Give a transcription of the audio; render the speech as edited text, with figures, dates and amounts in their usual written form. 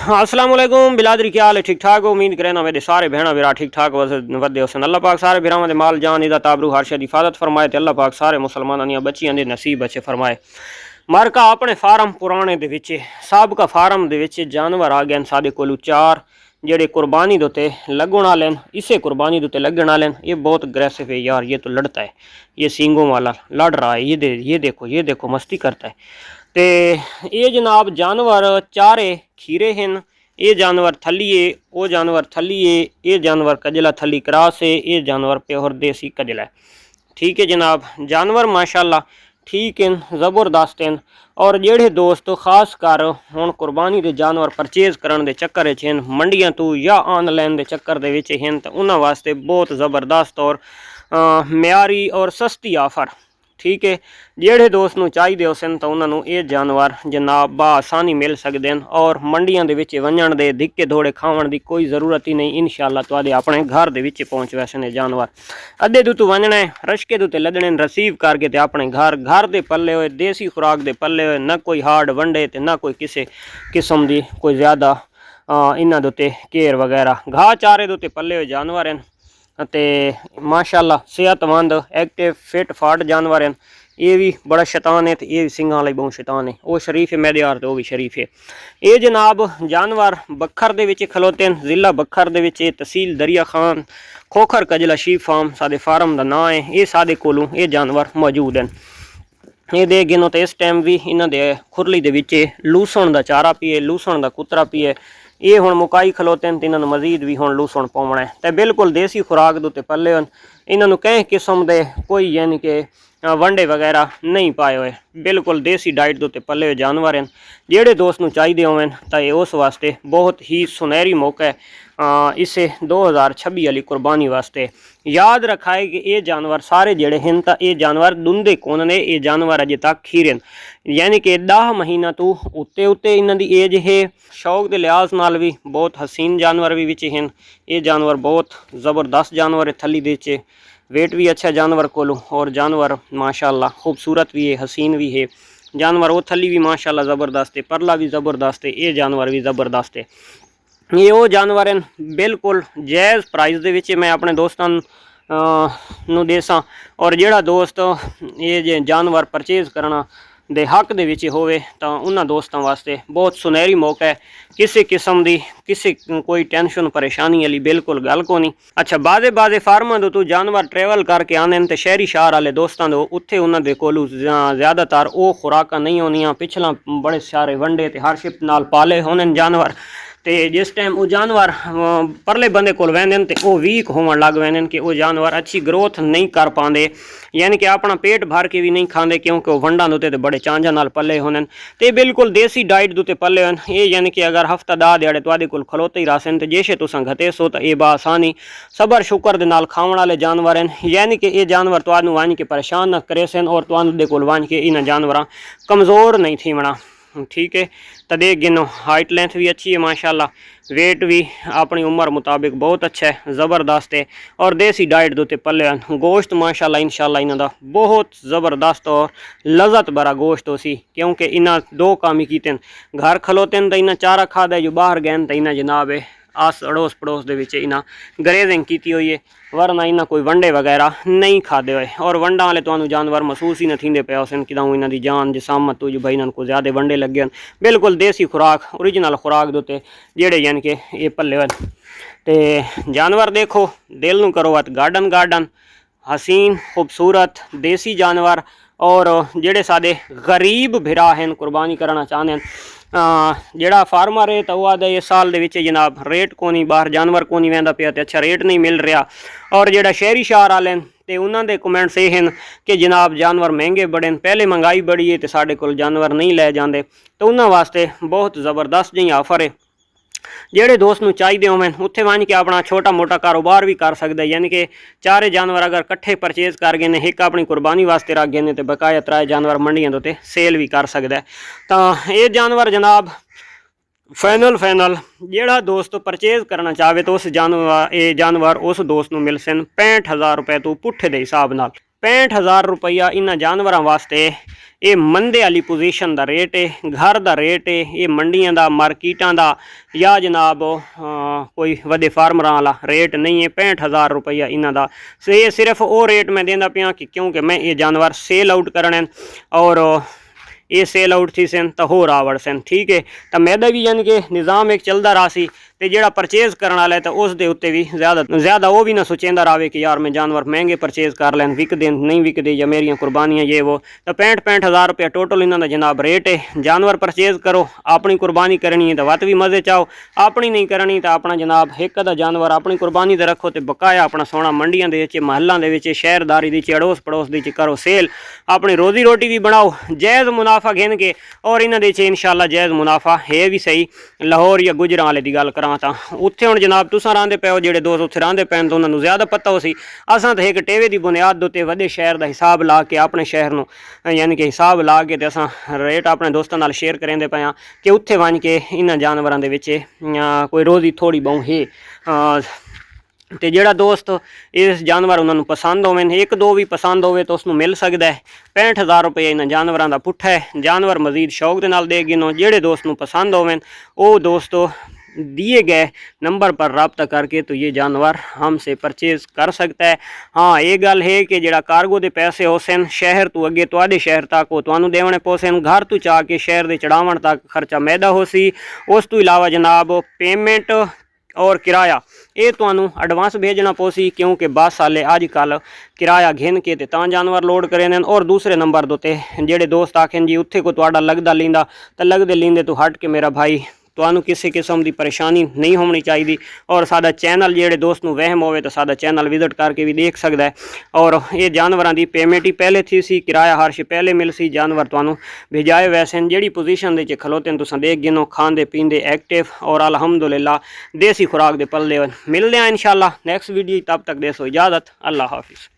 अस्सलाम वालेकुम बिलादरी क्या हाल है? ठीक ठाक हो? उम्मीद करें मेरे सारे भैन भरा ठीक ठाक वधे हुसन। अल्लाह पाक सारे भरावां दे माल जान इज़्ज़त आबरू हर शे दी हिफाजत फरमाए ते अल्लाह पाक सारे मुसलमानां दियां बच्चियां दे नसीब अच्छे फरमाए। मारका अपने फार्म पुराने दे विच साबका फार्म दे विच जानवर आ गए साडे कोल चार जेड़े कुर्बानी दे उत्ते लगण वाले इसे कुर्बानी दे उत्ते लगण वाले। ये बहुत अग्रेसिव है यार, ये तो लड़ता है, ये सींगों वाला लड़ रहा है। ये देखो मस्ती करता है। ते ये जनाब जानवर चारे खीरे हैं। ये जानवर थलिए, वो जानवर थलिए, ये जानवर कजला थली क्रास है, ये जानवर प्योर देसी कजला है। ठीक है जनाब, जानवर माशाल्लाह ठीक हैं, ज़बरदस्त हैं। और जेड़े दोस्त खास कर हुण कुर्बानी के जानवर परचेज करने के चक्कर हैं, मंडियां तो या ऑनलाइन के चक्कर दे विच हैं, तो उन्हां वास्ते बहुत ज़बरदस्त और म्यारी और सस्ती ऑफर। ठीक है, जेड़े दोस्त नूं चाहिए होसन तो उन्होंने ये जानवर जनाब बआसानी मिल सकते हैं। और मंडियां दे विच वंजण दे धिक्के धोड़े खावन की कोई ज़रूरत ही नहीं। इंशाअल्लाह तुहाडे अपने घर दे विच पहुँच वैसे ने जानवर। अद्धे दूतों वंजना है, रशके दूते लदने रसीव करके ते अपने घर दे पल्ले हुए देसी खुराक दे पल्ले हुए, न कोई हार्ड वंडे ते न कोई किसी किस्म की कोई ज़्यादा इन्हां दे उत्ते केयर वगैरह। घाह चारे दे उत्ते पल्ले हुए जानवर हैं ते माशाल्लाह सेहतमंद एक्टिव फिट फाट जानवर हैं। ये भी बड़ा शैतान है, तो ये भी सिंघां वाला बहुत शैतान है। वो शरीफ है मैदेयार, तो वो भी शरीफ है। ये जनाब जानवर बखर दे विच खलोते हैं, ज़िला बखर दे विच, तहसील दरिया खान, खोखर कजला शीप फार्म साडे फार्म का नाम है। ये साडे कोलों ये जानवर मौजूद हैं। ये दे गिनो तो इस टाइम भी इन्हां दे खुरली दे विच लूसण का चारा पीए, लूसण का कुतरा पीए। ये हुण मुकाई खलोते हैं, तो इन्होंने मजीद भी हुण लूसण पाउणा है। तो बिल्कुल देसी खुराक दे उत्ते पल्ले हैं। इन्होंने कई किस्म के कोई यानी कि वंडे वगैरह नहीं पाए हुए, बिल्कुल देसी डाइट के उत्ते पल्ले हुए जानवर हैं। जेड़े दोस्त नूं चाहिए होवन तो ये उस वास्ते बहुत ही सुनहरी मौका है इसे 2026 वाली कुर्बानी वास्ते। याद रखाए कि ये जानवर सारे जेड़े हैं तो ये जानवर दुंदे कौन ने, ये जानवर अजे तक खीरे हैं, यानी कि 10 महीना तो उत्ते उत्ते इन्हां दी एज है। शौक के लिहाज नाल भी बहुत हसीन जानवर भी विच हैं। ये जानवर बहुत ज़बरदस्त जानवर है, थली दे वेट भी अच्छा जानवर कोलों, और जानवर माशाल्लाह खूबसूरत भी है, हसीन भी है जानवर। वो थली भी माशाल्लाह ज़बरदस्त है, परला भी ज़बरदस्त है, ये जानवर भी ज़बरदस्त है। ये वो जानवर हैं बिल्कुल जायज़ प्राइस दे विच मैं अपने दोस्तों नूं देसां। और जेड़ा दोस्त ये जानवर परचेज करना दे हक दे विच होवे तो उन्हां दोस्तों वास्ते बहुत सुनहरी मौका है। किसी किस्म की किसी कोई टेंशन परेशानी वाली बिल्कुल गल को नहीं। अच्छा, बाज़े फार्मां दे तो जानवर ट्रैवल करके आने तो शहरी शहर वाले दोस्तों दे उत्थे उन्हां दे कोलों ज़्यादातर वो खुराकां नहीं होनियां। पिछला बड़े सारे वंडे ते हरशिप नाल पाले होने जानवर, तो जिस टाइम वो जानवर परले बंदे कोल वैंदे ते वो वीक होवन लग वैंदे कि वो जानवर अच्छी ग्रोथ नहीं कर पाते, यानी कि अपना पेट भर के भी नहीं खाते, क्योंकि वो वंडा दे ते बड़े चांजा नाल पले होने। तो बिल्कुल देसी डाइट दे पले होन। ये यानी कि अगर हफ्ता 10 दिहाड़े तुहाडे कोल खलोते ही रहसन तो जैसे तुसां घटे सो तो ये बआसानी सबर शुकर दे नाल खावन वाले जानवर हैं। यानी कि ये जानवर तुहानूं वंज के परेशान न करेसन और तुहानूं दे कोल वंज के इन्हां जानवरां कमज़ोर नहीं थीवणा। ठीक है, तो देख गिनो हाइट लेंथ भी अच्छी है माशाल्लाह, वेट भी अपनी उम्र मुताबिक बहुत अच्छा है, ज़बरदस्त है। और देसी डाइट दे पले गोश्त माशाल्लाह इंशाल्लाह इन्हां दा बहुत ज़बरदस्त और लज़त भरा गोश्त हो सी, क्योंकि इन्हां दो काम ही कीते। घर खलोते तो इन्हां चारा खादा, जो बाहर गए तो इन्हां जनाब है आस अड़ोस पड़ोस दे विच इन्हां ग्रेजिंग की हुई है, वरना इन्हां कोई वंडे वगैरह नहीं खादे हुए। और वंडा वाले तुहानूं जानवर महसूस ही न थींदे पे होसन कि इन्हां दी जान जिसामत तो जो भाई इन्हां को ज़्यादा वंडे लगे हैं। बिल्कुल देसी खुराक ओरिजिनल खुराक दे उत्ते जेड़े यानी कि ये पल्ले होए। ते जानवर देखो दिल नूं करो अत गार्डन हसीन खूबसूरत देसी जानवर। और जेड़े साडे गरीब भिरा हैं कुर्बानी करना चाहते हैं, जेड़ा फार्मर है तो वह आदे इस साल दे विच जनाब रेट को नहीं, बाहर जानवर को नहीं वैंदा पिया, तो अच्छा रेट नहीं मिल रहा। और जेड़ा शहरी शहर वाले तो उन्होंने कमेंट्स ये हैं कि जनाब जानवर महंगे बड़े, पहले महंगाई बड़ी है तो साढ़े कोल जानवर नहीं लै जाते। तो उन्होंने वास्ते बहुत ज़बरदस्त जी ऑफर है। जेड़े दोस्त नूं चाहिए होवन उत्थे वंज के अपना छोटा मोटा कारोबार भी कर सकदा है, यानी कि चारे जानवर अगर कट्ठे परचेज कर गए ने, एक अपनी कुर्बानी वास्ते रख गए ने, तो बकाया 3 जानवर मंडियां दे उत्ते सेल भी कर सकदा है। तो ये जानवर जनाब फाइनल जेड़ा दोस्त परचेज करना चाहे तो उस जानवर ये जानवर उस दोस्त नूं मिल सन 65,000 रुपए तो पुट्ठे दे हिसाब नाल। 65,000 रुपया इन्हां जानवरां वास्ते ये मंदे वाली पोजीशन का रेट है, घर का रेट है, ये मंडियां का मार्केटां का या जनाब कोई वड्डे फार्मरां वाला रेट नहीं है। 65,000 रुपया इन्हां दा ये सिर्फ वो रेट मैं देंदा पिया कि क्योंकि मैं ये जानवर सेल आउट करने और ये सेल आउट थी सन तो होर आवड़ सन। ठीक है, तो मैदा भी यानी कि निज़ाम एक चलता रहा सी तो जोड़ा परचेज़ करने वाला है तो उस दे उत्ते भी ज़्यादा वो भी ना सोचेंदा रहे कि यार मैं जानवर महंगे परचेज़ कर लैन, विकदे नहीं विकदे या मेरिया कुर्बानियाँ ये वो। तो 65,000 रुपया टोटल इन्हों का जनाब रेट है। जानवर परचेज़ करो, अपनी कुर्बानी करनी है तो वत भी मज़े चाहो, अपनी नहीं करनी तो अपना जनाब एक अदा जानवर अपनी कुर्बानी से रखो तो बकाया अपना सोना मंडियां दे विच महलों के शहरदारी दी अड़ोस पड़ोस दी करो सेल, अपनी रोजी रोटी भी बनाओ, जायज़ मुनाफा गिन के और इन्हों के इंशाअल्लाह जायज़ मुनाफा है भी सही। लाहौर या गुजरां वाले की गल करा तो उत्थे हुण जनाब तुसां रहिंदे पे हो, जिहड़े दोस्त उत्थे रहिंदे पैन तो उन्होंने ज़्यादा पता हो सी। असां तो एक टेवे की बुनियाद उत्ते वड्डे शहर का हिसाब ला के अपने शहर नूं यानी कि हिसाब ला के असां रेट अपने दोस्तों नाल शेयर करेंदे पे कि उत्थे वन के इन्हां जानवरां दे विच कोई रोज़ी थोड़ी बहु है। तो जोड़ा दोस्त इस जानवर उन्होंने पसंद होवे, एक दो भी पसंद होवे तो उसनों मिल सकता है। 65,000 रुपये इन्होंने जानवरों का पुट्ठा है। जानवर मजीद शौक के नाल दे गिनो, जेड़े दोस्त नूं पसंद होवे वो दोस्तों दिए गए नंबर पर रब्ता करके तो ये जानवर हमसे परचेज़ कर सकता है। हाँ, ये गल है कि जोड़ा कार्गो के पैसे हो सन शहर तो अगे तुहाडे शहर तक वो तुहानूं देवणे पोसन, घर तो चाह के शहर के चढ़ावन तक खर्चा मैदा हो सी। उस तो इलावा जनाब पेमेंट और किराया ये तुहानूं एडवांस भेजना पोसी, क्योंकि बस वाले अजकल किराया घिन के तां जानवर लोड करे ने। और दूसरे नंबर दोते जेड़े दोस्त आखें जी उत्थे को तुहाडा लगदा लींदा तो लगदे लींदे तो हट के मेरा भाई तुहानूं किसी किस्म की परेशानी नहीं होनी चाहिए। और साडा चैनल जेड़े दोस्त नूं वहम होवे तो साडा चैनल विजिट करके भी देख सकदा है। और ये जानवरां दी पेमेंट ही पहले थी सी, किराया हर शे पहले मिल सी, जानवर तुहानूं भेजाए वैसे जेड़ी पोजीशन दे च खलोते हैं तुसां देख गिनो, खांदे पींदे एक्टिव और अल्हम्दुलिल्लाह देसी खुराक दे पल्ले मिलदे हैं इंशाअल्लाह नेक्स्ट वीडियो। तब तक देसो इजाज़त, अल्लाह हाफिज़।